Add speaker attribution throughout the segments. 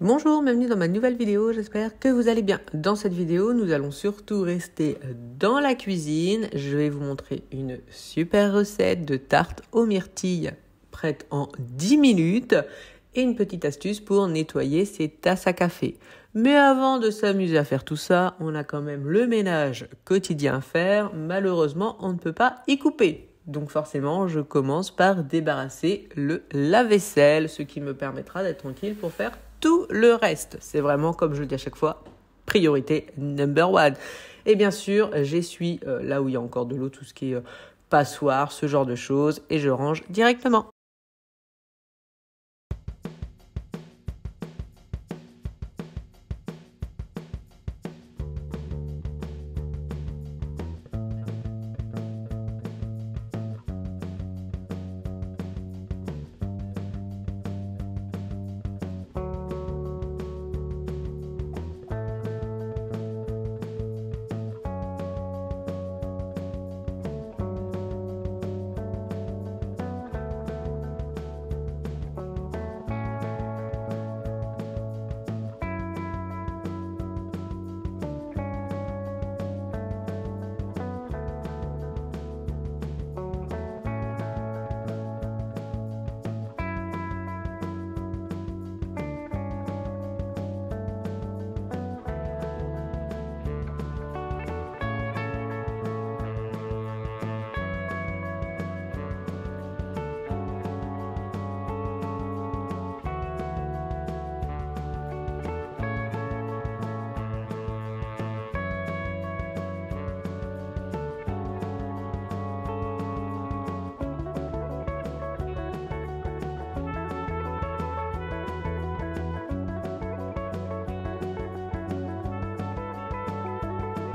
Speaker 1: Bonjour, bienvenue dans ma nouvelle vidéo, j'espère que vous allez bien. Dans cette vidéo, nous allons surtout rester dans la cuisine. Je vais vous montrer une super recette de tarte aux myrtilles prête en 10 minutes et une petite astuce pour nettoyer ses tasses à café. Mais avant de s'amuser à faire tout ça, on a quand même le ménage quotidien à faire. Malheureusement, on ne peut pas y couper. Donc forcément, je commence par débarrasser le lave-vaisselle, ce qui me permettra d'être tranquille pour faire tout le reste. C'est vraiment, comme je le dis à chaque fois, priorité number one. Et bien sûr, j'essuie là où il y a encore de l'eau, tout ce qui est passoire, ce genre de choses, et je range directement.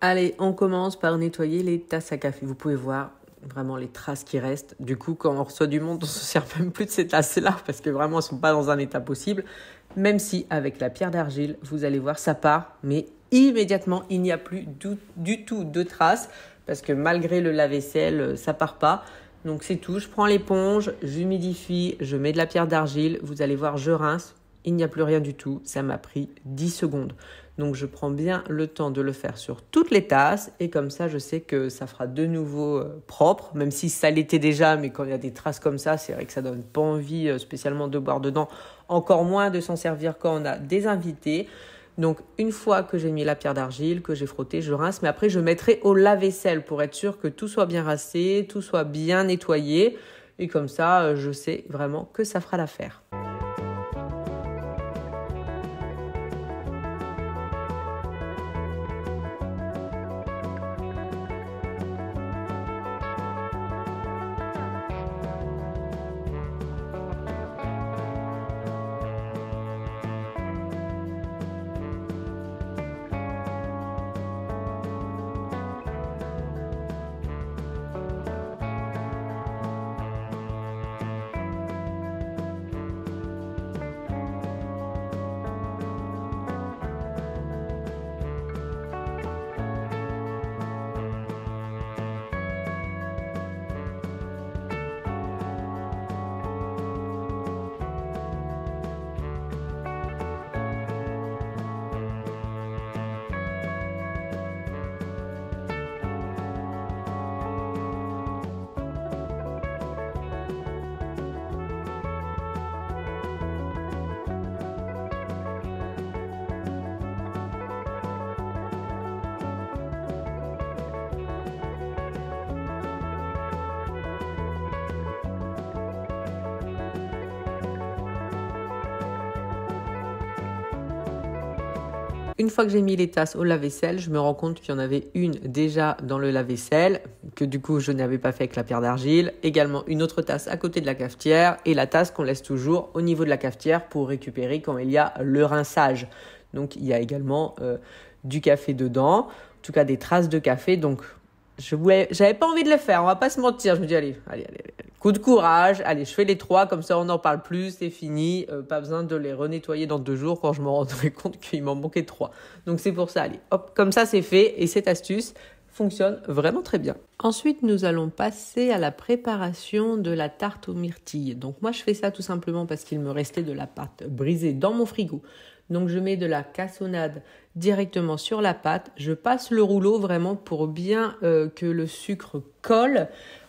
Speaker 1: Allez, on commence par nettoyer les tasses à café. Vous pouvez voir vraiment les traces qui restent. Du coup, quand on reçoit du monde, on ne se sert même plus de ces tasses-là parce que vraiment, elles ne sont pas dans un état possible. Même si, avec la pierre d'argile, vous allez voir, ça part. Mais immédiatement, il n'y a plus du tout de traces parce que malgré le lave-vaisselle, ça ne part pas. Donc, c'est tout. Je prends l'éponge, j'humidifie, je mets de la pierre d'argile. Vous allez voir, je rince. Il n'y a plus rien du tout. Ça m'a pris 10 secondes. Donc, je prends bien le temps de le faire sur toutes les tasses. Et comme ça, je sais que ça fera de nouveau propre. Même si ça l'était déjà, mais quand il y a des traces comme ça, c'est vrai que ça donne pas envie spécialement de boire dedans. Encore moins de s'en servir quand on a des invités. Donc, une fois que j'ai mis la pierre d'argile, que j'ai frotté, je rince. Mais après, je mettrai au lave-vaisselle pour être sûr que tout soit bien rincé, tout soit bien nettoyé. Et comme ça, je sais vraiment que ça fera l'affaire. Une fois que j'ai mis les tasses au lave-vaisselle, je me rends compte qu'il y en avait une déjà dans le lave-vaisselle, que du coup je n'avais pas fait avec la pierre d'argile. Également une autre tasse à côté de la cafetière et la tasse qu'on laisse toujours au niveau de la cafetière pour récupérer quand il y a le rinçage. Donc il y a également du café dedans, en tout cas des traces de café. Donc j'avais pas envie de le faire, on va pas se mentir. Je me dis allez. Coup de courage, allez, je fais les 3, comme ça on n'en parle plus, c'est fini. Pas besoin de les renettoyer dans 2 jours quand je me rendrai compte qu'il m'en manquait 3. Donc c'est pour ça, allez, hop, comme ça c'est fait. Et cette astuce fonctionne vraiment très bien. Ensuite, nous allons passer à la préparation de la tarte aux myrtilles. Donc moi, je fais ça tout simplement parce qu'il me restait de la pâte brisée dans mon frigo. Donc je mets de la cassonade directement sur la pâte. Je passe le rouleau vraiment pour bien que le sucre colle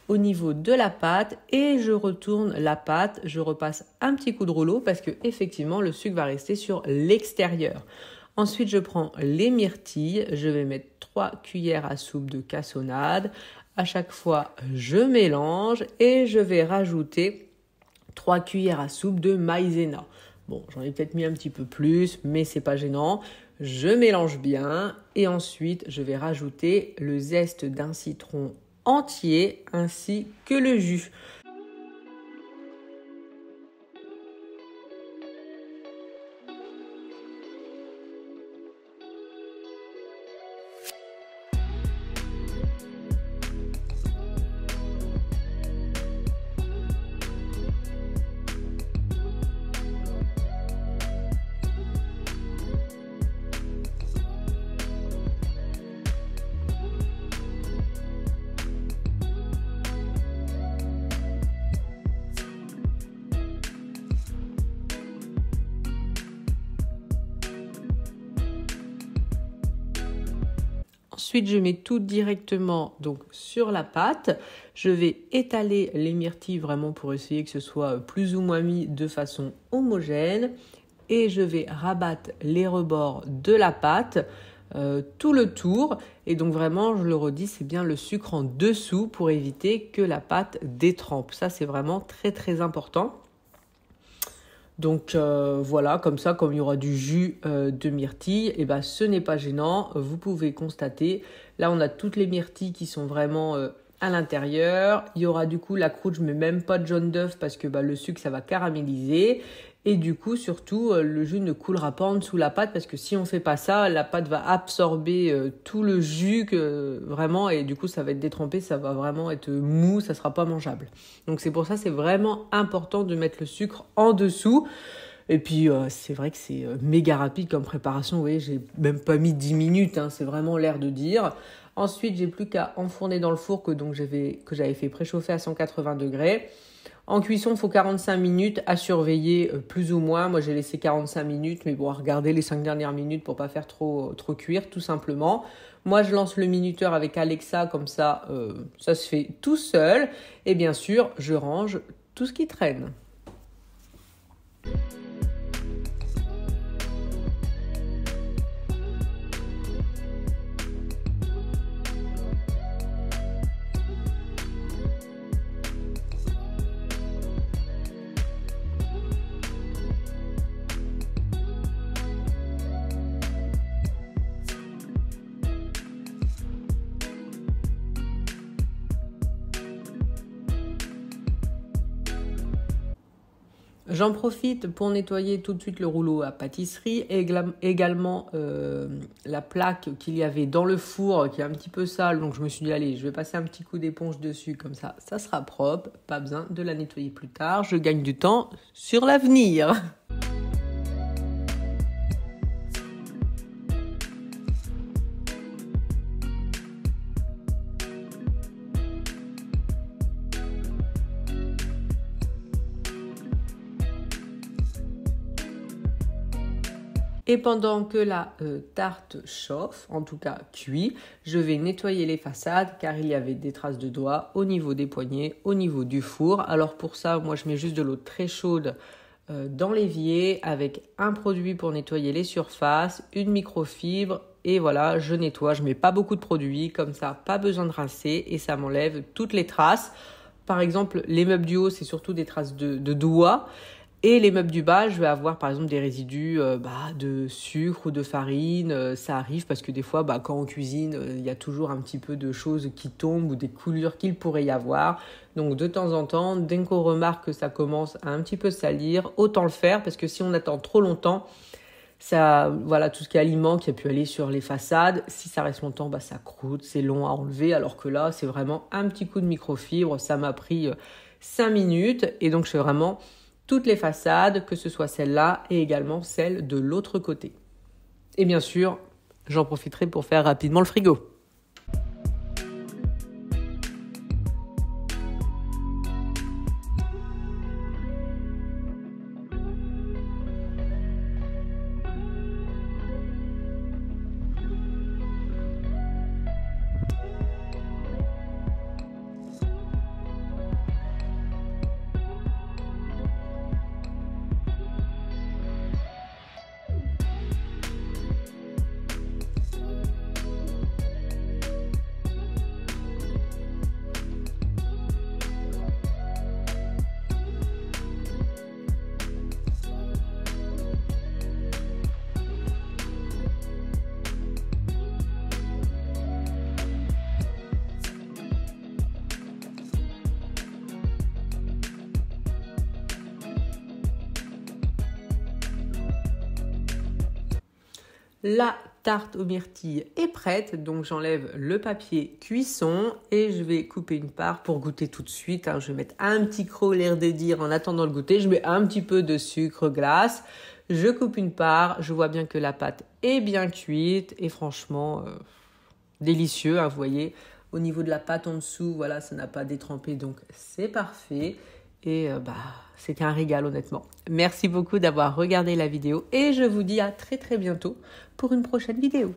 Speaker 1: au niveau de la pâte et je retourne la pâte. Je repasse un petit coup de rouleau parce que effectivement le sucre va rester sur l'extérieur. Ensuite, je prends les myrtilles. Je vais mettre 3 cuillères à soupe de cassonade. À chaque fois, je mélange et je vais rajouter 3 cuillères à soupe de maïzena. Bon, j'en ai peut-être mis un petit peu plus, mais c'est pas gênant. Je mélange bien et ensuite, je vais rajouter le zeste d'un citron entier ainsi que le jus. Ensuite, je mets tout directement donc sur la pâte. Je vais étaler les myrtilles vraiment pour essayer que ce soit plus ou moins mis de façon homogène. Et je vais rabattre les rebords de la pâte tout le tour. Et donc vraiment, je le redis, c'est bien le sucre en dessous pour éviter que la pâte détrempe. Ça, c'est vraiment très très important. Donc voilà, comme ça, comme il y aura du jus de myrtille, et ben, ce n'est pas gênant. Vous pouvez constater, là on a toutes les myrtilles qui sont vraiment à l'intérieur. Il y aura du coup la croûte, je ne mets même pas de jaune d'œuf parce que le sucre ça va caraméliser. Et du coup, surtout, le jus ne coulera pas en dessous de la pâte parce que si on ne fait pas ça, la pâte va absorber tout le jus vraiment et du coup, ça va être détrempé, ça va vraiment être mou, ça ne sera pas mangeable. Donc c'est pour ça, c'est vraiment important de mettre le sucre en dessous. Et puis, c'est vrai que c'est méga rapide comme préparation. Vous voyez, j'ai même pas mis 10 minutes, hein, c'est vraiment l'air de dire. Ensuite, j'ai plus qu'à enfourner dans le four que j'avais fait préchauffer à 180 degrés. En cuisson, il faut 45 minutes à surveiller plus ou moins. Moi, j'ai laissé 45 minutes, mais bon, à regarder les 5 dernières minutes pour pas faire trop cuire, tout simplement. Moi, je lance le minuteur avec Alexa, comme ça, ça se fait tout seul. Et bien sûr, je range tout ce qui traîne. J'en profite pour nettoyer tout de suite le rouleau à pâtisserie et également la plaque qu'il y avait dans le four qui est un petit peu sale. Donc je me suis dit, allez, je vais passer un petit coup d'éponge dessus, comme ça sera propre. Pas besoin de la nettoyer plus tard. Je gagne du temps sur l'avenir. Et pendant que la tarte chauffe, en tout cas cuit, je vais nettoyer les façades car il y avait des traces de doigts au niveau des poignets, au niveau du four. Alors pour ça, moi je mets juste de l'eau très chaude dans l'évier avec un produit pour nettoyer les surfaces, une microfibre et voilà, je nettoie. Je mets pas beaucoup de produits, comme ça, pas besoin de rincer et ça m'enlève toutes les traces. Par exemple, les meubles du haut, c'est surtout des traces de doigts. Et les meubles du bas, je vais avoir par exemple des résidus de sucre ou de farine. Ça arrive parce que des fois, quand on cuisine, il y a toujours un petit peu de choses qui tombent ou des coulures qu'il pourrait y avoir. Donc de temps en temps, dès qu'on remarque que ça commence à un petit peu salir, autant le faire parce que si on attend trop longtemps, ça, voilà, tout ce qui est aliment qui a pu aller sur les façades, si ça reste longtemps, ça croûte, c'est long à enlever. Alors que là, c'est vraiment un petit coup de microfibre. Ça m'a pris 5 minutes et donc je fais vraiment toutes les façades, que ce soit celle-là et également celle de l'autre côté. Et bien sûr, j'en profiterai pour faire rapidement le frigo. La tarte aux myrtilles est prête, donc j'enlève le papier cuisson et je vais couper une part pour goûter tout de suite. Je vais mettre un petit croc, l'air de dire, en attendant le goûter. Je mets un petit peu de sucre glace, je coupe une part, je vois bien que la pâte est bien cuite et franchement délicieux, vous voyez. Au niveau de la pâte en dessous, voilà, ça n'a pas détrempé, donc c'est parfait. Et c'était un régal honnêtement. Merci beaucoup d'avoir regardé la vidéo et je vous dis à très très bientôt pour une prochaine vidéo.